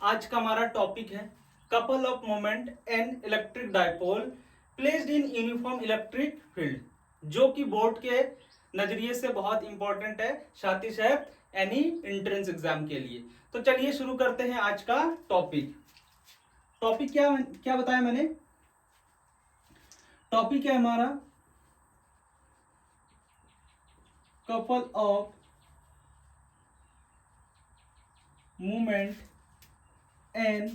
आज का हमारा टॉपिक है couple of moment and electric dipole placed in uniform electric field, जो कि बोर्ड के नजरिए से बहुत इंपॉर्टेंट है, साथ ही साथ एनी एंट्रेंस एग्जाम के लिए। तो चलिए शुरू करते हैं आज का टॉपिक। टॉपिक क्या क्या बताया मैंने? टॉपिक है हमारा couple of movement and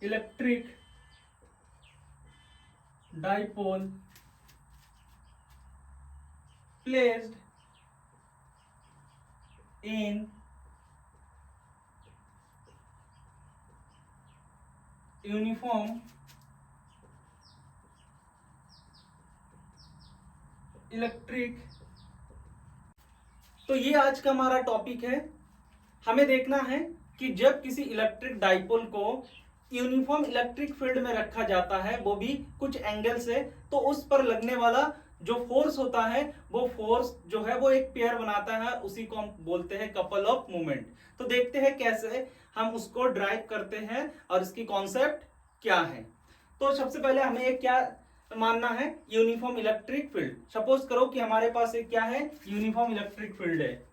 electric dipole placed in uniform electric. तो ये आज का हमारा टॉपिक है। हमें देखना है कि जब किसी इलेक्ट्रिक डाइपोल को यूनिफॉर्म इलेक्ट्रिक फील्ड में रखा जाता है, वो भी कुछ एंगल से, तो उस पर लगने वाला जो फोर्स होता है, वो फोर्स जो है वो एक पेयर बनाता है, उसी को हम बोलते हैं कपल ऑफ मूवमेंट। तो देखते हैं कैसे हम उसको ड्राइव करते हैं और इसकी कॉन्सेप्ट क्या है। तो सबसे पहले हमें एक क्या मानना है, यूनिफॉर्म इलेक्ट्रिक फील्ड। सपोज करो कि हमारे पास एक क्या है, यूनिफॉर्म इलेक्ट्रिक फील्ड है।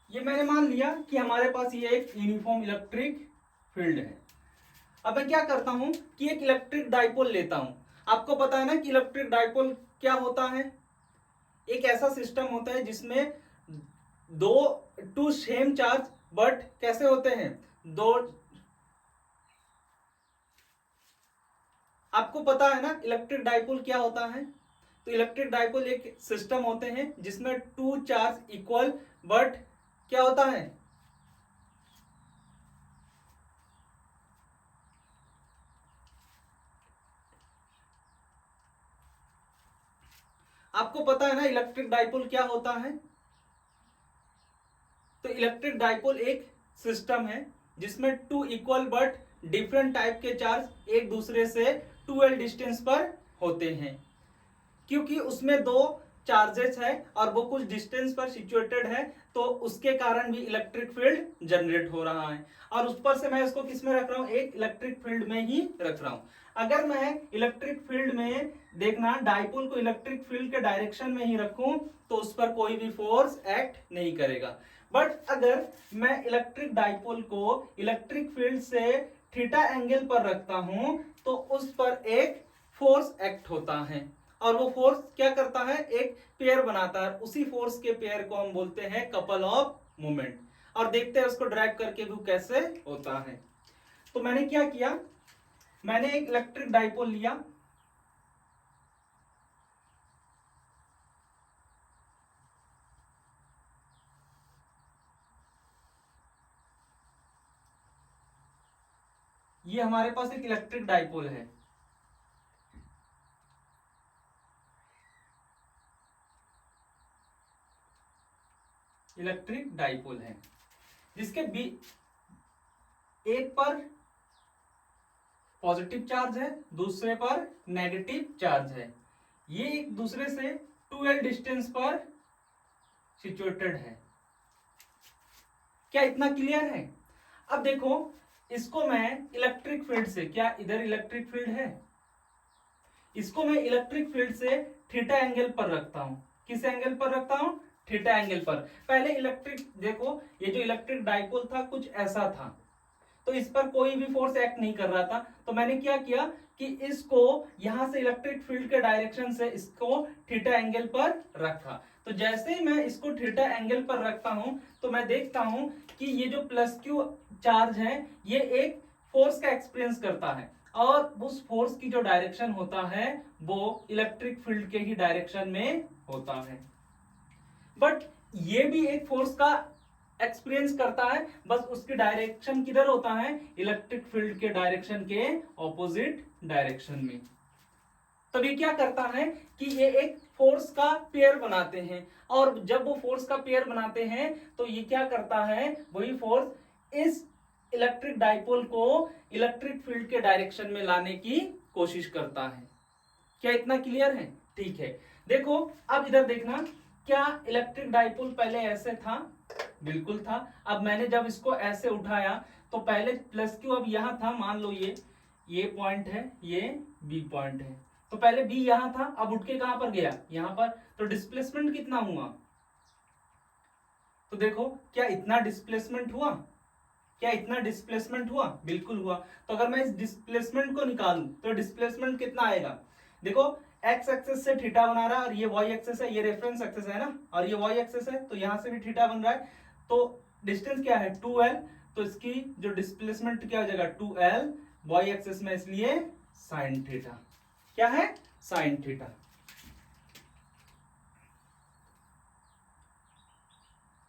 ये मैंने मान लिया कि हमारे पास ये एक यूनिफॉर्म इलेक्ट्रिक फील्ड है। अब मैं क्या करता हूं कि एक इलेक्ट्रिक डाइपोल लेता हूं। आपको पता है ना कि इलेक्ट्रिक डाइपोल क्या होता है? एक ऐसा सिस्टम होता है जिसमें दो टू सेम चार्ज, बट कैसे होते हैं, दो। आपको पता है ना इलेक्ट्रिक डाइपोल क्या होता है? तो इलेक्ट्रिक डाइपोल एक सिस्टम होते हैं जिसमें टू चार्ज इक्वल, बट क्या होता है, आपको पता है ना इलेक्ट्रिक डाइपोल क्या होता है? तो इलेक्ट्रिक डाइपोल एक सिस्टम है जिसमें two equal but different type के चार्ज एक दूसरे से 2l डिस्टेंस पर होते हैं। क्योंकि उसमें दो चार्जेस है और वो कुछ डिस्टेंस पर सिचुएटेड है, तो उसके कारण भी इलेक्ट्रिक फील्ड जनरेट हो रहा है। और उस पर से मैं इसको किस में रख रहा हूं, एक इलेक्ट्रिक फील्ड में ही रख रहा हूं। अगर मैं इलेक्ट्रिक फील्ड में देखना डाइपोल को इलेक्ट्रिक फील्ड के डायरेक्शन में ही रखूं, तो उस पर कोई भी फोर्स एक्ट नहीं करेगा। बट अगर मैं इलेक्ट्रिक डाइपोल को इलेक्ट्रिक फील्ड से थीटा एंगल पर रखता हूं, तो उस पर एक फोर्स एक्ट होता है, और वो फोर्स क्या करता है, एक पेयर बनाता है। उसी फोर्स के पेयर को हम बोलते हैं कपल ऑफ मोमेंट। और देखते हैं उसको ड्राइव करके भी कैसे होता है। तो मैंने क्या किया, मैंने एक इलेक्ट्रिक डाइपोल लिया, ये हमारे पास एक इलेक्ट्रिक डाइपोल है। इलेक्ट्रिक डाइपोल है जिसके बी एक पर पॉजिटिव चार्ज है, दूसरे पर नेगेटिव चार्ज है। ये एक दूसरे से 2l डिस्टेंस पर सिचुएटेड है। क्या इतना क्लियर है? अब देखो, इसको मैं इलेक्ट्रिक फील्ड से, क्या इधर इलेक्ट्रिक फील्ड है, इसको मैं इलेक्ट्रिक फील्ड से थीटा एंगल पर रखता हूं। किस एंगल पर रखता हूं? थीटा एंगल पर। पहले इलेक्ट्रिक देखो, ये जो इलेक्ट्रिक डाइपोल था कुछ ऐसा था, तो इस पर कोई भी फोर्स एक्ट नहीं कर रहा था। तो मैंने क्या किया कि इसको यहां से इलेक्ट्रिक फील्ड के डायरेक्शन से इसको थीटा एंगल पर रखा। तो जैसे ही मैं इसको थीटा एंगल पर रखता हूं, तो मैं देखता हूं कि ये जो प्लस क्यू चार्ज है, ये एक फोर्स का एक्सपीरियंस करता है, और उस फोर्स की जो डायरेक्शन होता है वो इलेक्ट्रिक फील्ड के ही डायरेक्शन में होता है। बट ये भी एक फोर्स का एक्सपीरियंस करता है, बस उसकी डायरेक्शन किधर होता है, इलेक्ट्रिक फील्ड के डायरेक्शन के ऑपोजिट डायरेक्शन में। तब ये क्या करता है कि ये एक फोर्स का पेयर बनाते हैं, और जब वो फोर्स का पेयर बनाते हैं तो ये क्या करता है, वही फोर्स इस इलेक्ट्रिक डाइपोल को इलेक्ट्रिक फील्ड के डायरेक्शन में लाने की कोशिश करता है। क्या इतना क्लियर है? ठीक है, देखो अब इधर देखना, क्या इलेक्ट्रिक डाइपोल पहले ऐसे था? बिल्कुल था। अब मैंने जब इसको ऐसे उठाया तो पहले प्लस क्यू अब यहां था, मान लो ये पॉइंट है, ये बी पॉइंट है, तो पहले बी यहां था, अब उठ के कहां पर गया, यहां पर, तो डिस्प्लेसमेंट कितना हुआ? तो देखो क्या इतना डिस्प्लेसमेंट हुआ? क्या इतना डिस्प्लेसमेंट हुआ? बिल्कुल हुआ। तो अगर मैं इस डिस्प्लेसमेंट को निकालूं तो डिस्प्लेसमेंट कितना आएगा? देखो एक्स एक्सेस से थीटा बना रहा है और ये वाई एक्सेस है, ये रेफरेंस एक्सेस है ना, और ये वाई एक्सेस है, तो यहां से भी थीटा बन रहा है, तो डिस्टेंस क्या है 2l, तो इसकी जो डिस्प्लेसमेंट क्या हो जाएगा 2l, वाई एक्सेस में इसलिए साइन थीटा। क्या है? Sine theta.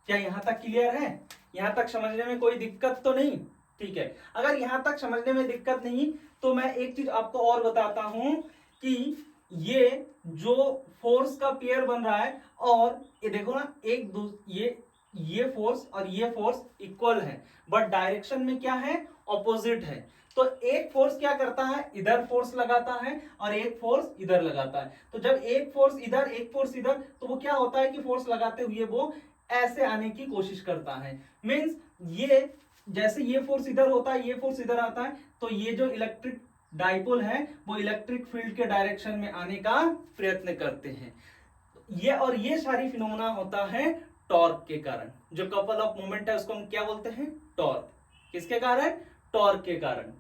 क्या यहां तक क्लियर है? यहां तक समझने में कोई दिक्कत तो नहीं? ठीक है, अगर यहां तक समझने में दिक्कत नहीं तो मैं एक चीज आपको और बताता हूं कि ये जो फोर्स का पेयर बन रहा है, और ये देखो ना, ये फोर्स और ये फोर्स इक्वल है, बट डायरेक्शन में क्या है, ऑपोजिट है। तो एक फोर्स क्या करता है, इधर फोर्स लगाता है और एक फोर्स इधर लगाता है। तो जब एक फोर्स इधर एक फोर्स इधर, तो वो क्या होता है कि फोर्स लगाते हुए वो ऐसे आने की कोशिश करता है। मींस ये जैसे ये फोर्स इधर होता है, ये फोर्स इधर आता है, तो ये जो इलेक्ट्रिक डाइपोल है वो इलेक्ट्रिक फील्ड के डायरेक्शन में आने का प्रयत्न करते हैं। ये सारी फिनोमेना होता है टॉर्क के कारण। जो कपल ऑफ मोमेंट है उसको हम क्या बोलते हैं? टॉर्क। किसके कारण? टॉर्क के कारण।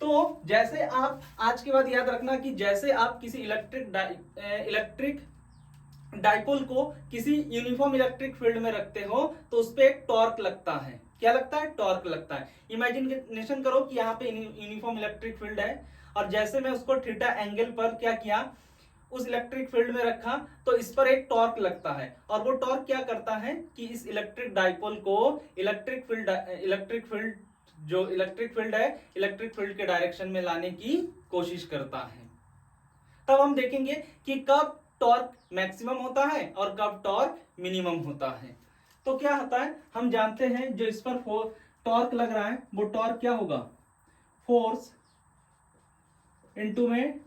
तो जैसे आप आज के बाद याद रखना कि जैसे आप किसी इलेक्ट्रिक डाइपोल को किसी यूनिफॉर्म इलेक्ट्रिक फील्ड में रखते हो तो उस पर एक टॉर्क लगता है। क्या लगता है? टॉर्क लगता है। इमेजिनेशन करो कि यहाँ पे यूनिफॉर्म इलेक्ट्रिक फील्ड है, और जैसे मैं उसको थीटा एंगल पर क्या किया, उस इलेक्ट्रिक फील्ड में रखा, तो इस पर एक टॉर्क लगता है, और वो टॉर्क क्या करता है कि इस इलेक्ट्रिक डाइपोल को इलेक्ट्रिक फील्ड जो इलेक्ट्रिक फील्ड है इलेक्ट्रिक फील्ड के डायरेक्शन में लाने की कोशिश करता है। तब हम देखेंगे कि कब टॉर्क मैक्सिमम होता है और कब टॉर्क मिनिमम होता है। तो क्या होता है, हम जानते हैं जो इस पर टॉर्क लग रहा है वो टॉर्क क्या होगा, फोर्स इनटू में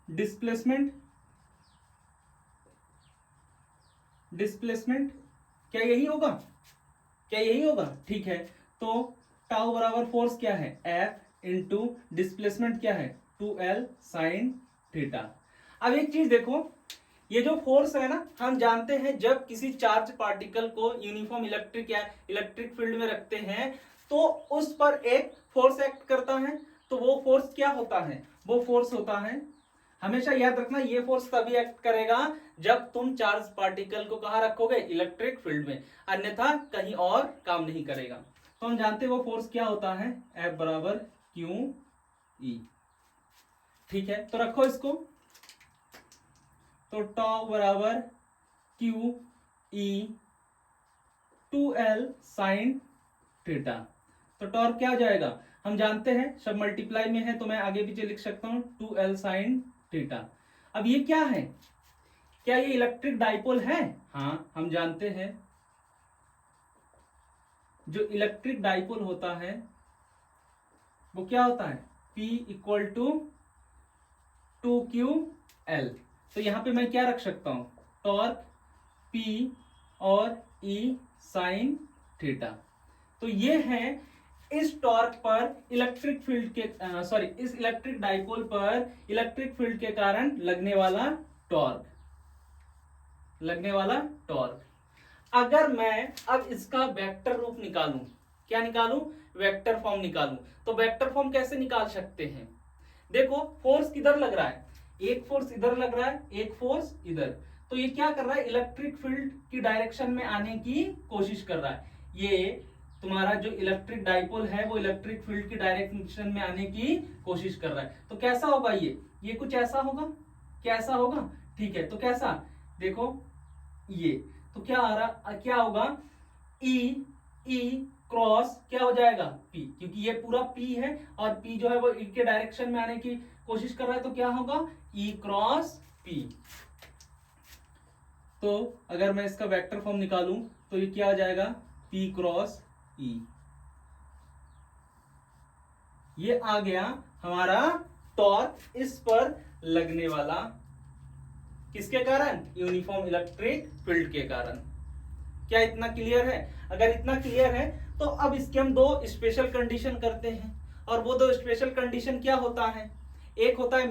डिस्प्लेसमेंट। क्या यही होगा? क्या यही होगा? ठीक है, तो टाउ बराबर फोर्स क्या है, F इंटू डिस्प्लेसमेंट क्या है 2L साइन थीटा। अब एक चीज देखो, ये जो फोर्स है ना, हम जानते हैं जब किसी चार्ज पार्टिकल को यूनिफॉर्म इलेक्ट्रिक या इलेक्ट्रिक फील्ड में रखते हैं तो उस पर एक फोर्स एक्ट करता है। तो वो फोर्स क्या होता है? वो फोर्स होता है, हमेशा याद रखना, ये फोर्स तभी एक्ट करेगा जब तुम चार्ज पार्टिकल को कहां रखोगे, इलेक्ट्रिक फील्ड में, अन्यथा कहीं और काम नहीं करेगा। तो हम जानते हैं वो फोर्स क्या होता है, F बराबर क्यू ई। ठीक है, तो रखो इसको, तो टॉ बराबर Q E 2L sine theta. तो टॉर्क क्या हो जाएगा, हम जानते हैं सब मल्टीप्लाई में है, तो मैं आगे पीछे लिख सकता हूं 2L साइन थीटा। अब ये क्या है, क्या ये इलेक्ट्रिक डाइपोल है? हाँ, हम जानते हैं जो इलेक्ट्रिक डाइपोल होता है वो क्या होता है, P इक्वल टू 2QL। तो यहां पे मैं क्या रख सकता हूं, टॉर्क P और E साइन थीटा। तो ये है इस टॉर्क पर इलेक्ट्रिक फील्ड के इस इलेक्ट्रिक डाइपोल पर इलेक्ट्रिक फील्ड के कारण लगने वाला टॉर्क। अगर मैं अब इसका वेक्टर रूप निकालूं, क्या निकालूं, वेक्टर फॉर्म निकालूं, तो वेक्टर फॉर्म कैसे निकाल सकते हैं? देखो फोर्स किधर लग रहा है, एक फोर्स इधर लग रहा है, एक फोर्स इधर, तो ये क्या कर रहा है, इलेक्ट्रिक फील्ड की डायरेक्शन में आने की कोशिश कर रहा है। ये तुम्हारा जो इलेक्ट्रिक डाइपोल है वो इलेक्ट्रिक फील्ड की डायरेक्शन में आने की कोशिश कर रहा है। तो कैसा होगा ये कुछ ऐसा होगा, क्या ऐसा होगा? ठीक है, तो कैसा, देखो ये, तो क्या आ रहा, क्या होगा, ई क्रॉस क्या हो जाएगा P, क्योंकि ये पूरा P है और P जो है वो E के डायरेक्शन में आने की कोशिश कर रहा है तो क्या होगा E क्रॉस P। तो अगर मैं इसका वेक्टर फॉर्म निकालूं तो ये क्या आ जाएगा P क्रॉस E। ये आ गया हमारा टॉर्क इस पर लगने वाला, किसके कारण, यूनिफॉर्म इलेक्ट्रिक फील्ड के कारण। क्या इतना क्लियर है? अगर इतना क्लियर है तो अब इसके हम दो स्पेशल कंडीशन करते हैं, और वो दो स्पेशल कंडीशन क्या होता है, एक होता है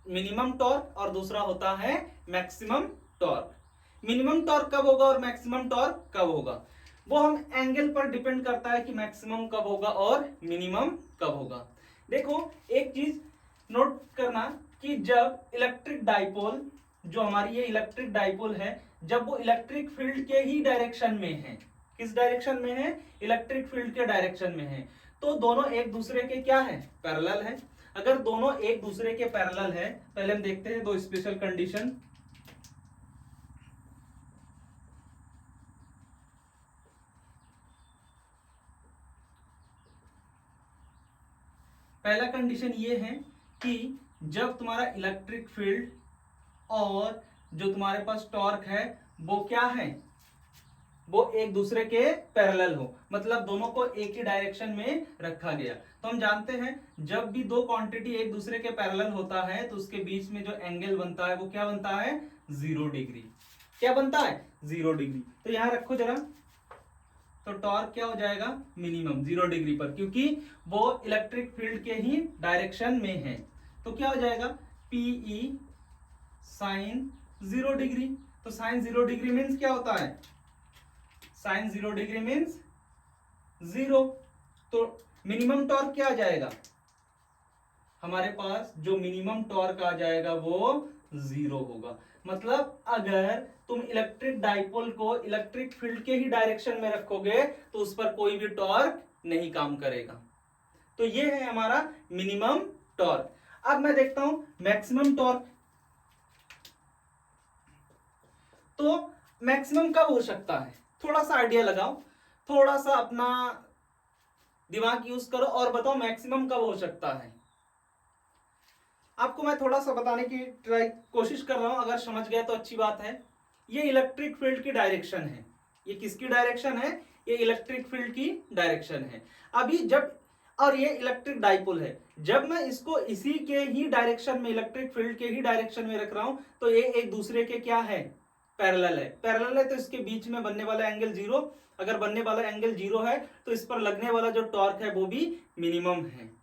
मिनिमम टॉर्क और दूसरा होता है मैक्सिमम टॉर्क। मिनिमम टॉर्क कब होगा और मैक्सिमम टॉर्क कब होगा, वो हम एंगल पर डिपेंड करता है कि मैक्सिमम कब होगा और मिनिमम कब होगा। देखो एक चीज नोट करना कि जब इलेक्ट्रिक डाइपोल, जो हमारी ये इलेक्ट्रिक डाइपोल है, जब वो इलेक्ट्रिक फील्ड के ही डायरेक्शन में है, किस डायरेक्शन में है, इलेक्ट्रिक फील्ड के डायरेक्शन में है, तो दोनों एक दूसरे के क्या है, पैरेलल है। अगर दोनों एक दूसरे के पैरेलल है, पहले हम देखते हैं दो स्पेशल कंडीशन। पहला कंडीशन ये है कि जब तुम्हारा इलेक्ट्रिक फील्ड और जो तुम्हारे पास टॉर्क है वो क्या है, वो एक दूसरे के पैरेलल हो, मतलब दोनों को एक ही डायरेक्शन में रखा गया। तो हम जानते हैं जब भी दो क्वांटिटी एक दूसरे के पैरेलल होता है तो उसके बीच में जो एंगल बनता है वो क्या बनता है, 0 डिग्री। क्या बनता है, 0 डिग्री। तो यहां रखो जरा, तो टॉर्क क्या हो जाएगा, मिनिमम 0 डिग्री पर, क्योंकि वो इलेक्ट्रिक फील्ड के ही डायरेक्शन में है। तो क्या हो जाएगा, PE साइन 0 डिग्री। तो साइन 0 डिग्री मीन्स क्या होता है, साइन 0 डिग्री मीन्स 0। तो मिनिमम टॉर्क क्या आ जाएगा, हमारे पास जो मिनिमम टॉर्क आ जाएगा वो 0 होगा। मतलब अगर तुम इलेक्ट्रिक डाइपोल को इलेक्ट्रिक फील्ड के ही डायरेक्शन में रखोगे तो उस पर कोई भी टॉर्क नहीं काम करेगा। तो ये है हमारा मिनिमम टॉर्क। अब मैं देखता हूं मैक्सिमम टॉर्क। तो मैक्सिमम कब हो सकता है, थोड़ा सा आइडिया लगाओ, थोड़ा सा अपना दिमाग यूज करो और बताओ मैक्सिमम कब हो सकता है। आपको मैं थोड़ा सा बताने की कोशिश कर रहा हूं, अगर समझ गए तो अच्छी बात है। ये इलेक्ट्रिक फील्ड की डायरेक्शन है, ये किसकी डायरेक्शन है, ये इलेक्ट्रिक फील्ड की डायरेक्शन है। अभी जब, और ये इलेक्ट्रिक डाइपोल है, जब मैं इसको इसी के ही डायरेक्शन में, इलेक्ट्रिक फील्ड के ही डायरेक्शन में रख रहा हूं तो ये एक दूसरे के क्या है, पैरेलल है। पैरेलल है तो इसके बीच में बनने वाला एंगल 0, अगर बनने वाला एंगल 0 है तो इस पर लगने वाला जो टॉर्क है वो भी मिनिमम है।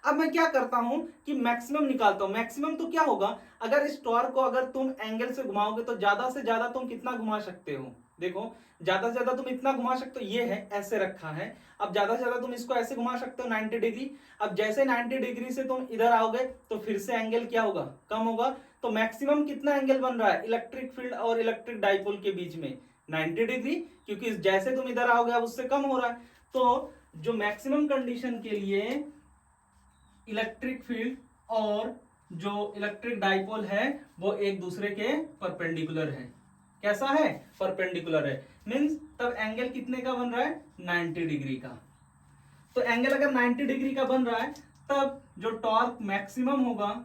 अब मैं क्या करता हूं कि मैक्सिमम निकालता हूं। मैक्सिमम तो क्या होगा, अगर इस टॉर्क को अगर तुम एंगल से घुमाओगे तो ज्यादा से ज्यादा तुम कितना घुमा सकते हो, देखो ज्यादा से ज्यादा तुम इतना घुमा सकते हो, ये है ऐसे रखा है, अब ज्यादा से ज्यादा तुम इसको ऐसे घुमा सकते हो 90 डिग्री। अब जैसे 90 डिग्री से तुम इधर आओगे तो फिर से एंगल क्या होगा, कम होगा। तो मैक्सिमम कितना एंगल बन रहा है इलेक्ट्रिक फील्ड और इलेक्ट्रिक डाइपोल के बीच में, 90 डिग्री, क्योंकि जैसे तुम इधर आओगे अब उससे कम हो रहा है। तो जो मैक्सिमम कंडीशन के लिए इलेक्ट्रिक फील्ड और जो इलेक्ट्रिक डाइपोल है वो एक दूसरे के परपेंडिकुलर है। कैसा है, परपेंडिकुलर है, मींस तब एंगल कितने का बन रहा है, 90 डिग्री का। तो एंगल अगर 90 डिग्री का बन रहा है तब जो टॉर्क मैक्सिमम होगा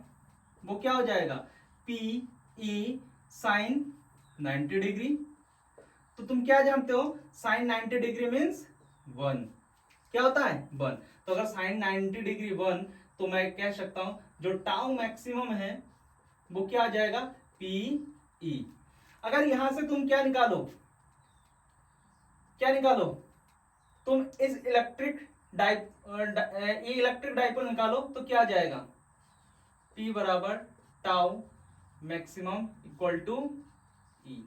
वो क्या हो जाएगा, PE साइन 90 डिग्री। तो तुम क्या जानते हो, साइन 90 डिग्री मीन्स 1, क्या होता है 1। तो अगर साइन 90 डिग्री 1 तो मैं कह सकता हूं जो टाउ मैक्सिमम है वो क्या आ जाएगा, PE। अगर यहां से तुम क्या निकालो, क्या निकालो, तुम इस इलेक्ट्रिक डाइपोल निकालो तो क्या आ जाएगा, P बराबर tau maximum equal to E।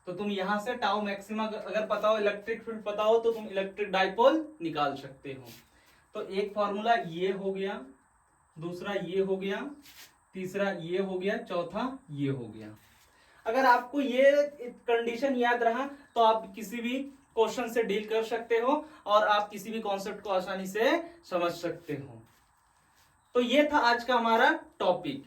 तो तुम यहां से टाउ मैक्सिमम अगर पता हो, इलेक्ट्रिक फील्ड पता हो, तो तुम इलेक्ट्रिक डाइपोल निकाल सकते हो। तो एक फॉर्मूला ये हो गया, दूसरा ये हो गया, तीसरा ये हो गया, चौथा ये हो गया। अगर आपको ये कंडीशन याद रहा तो आप किसी भी क्वेश्चन से डील कर सकते हो और आप किसी भी कॉन्सेप्ट को आसानी से समझ सकते हो। तो ये था आज का हमारा टॉपिक।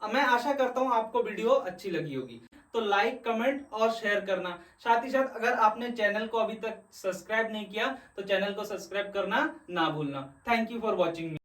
मैं आशा करता हूं आपको वीडियो अच्छी लगी होगी। तो लाइक, कमेंट और शेयर करना। साथ ही साथ अगर आपने चैनल को अभी तक सब्सक्राइब नहीं किया तो चैनल को सब्सक्राइब करना ना भूलना। Thank you for watching.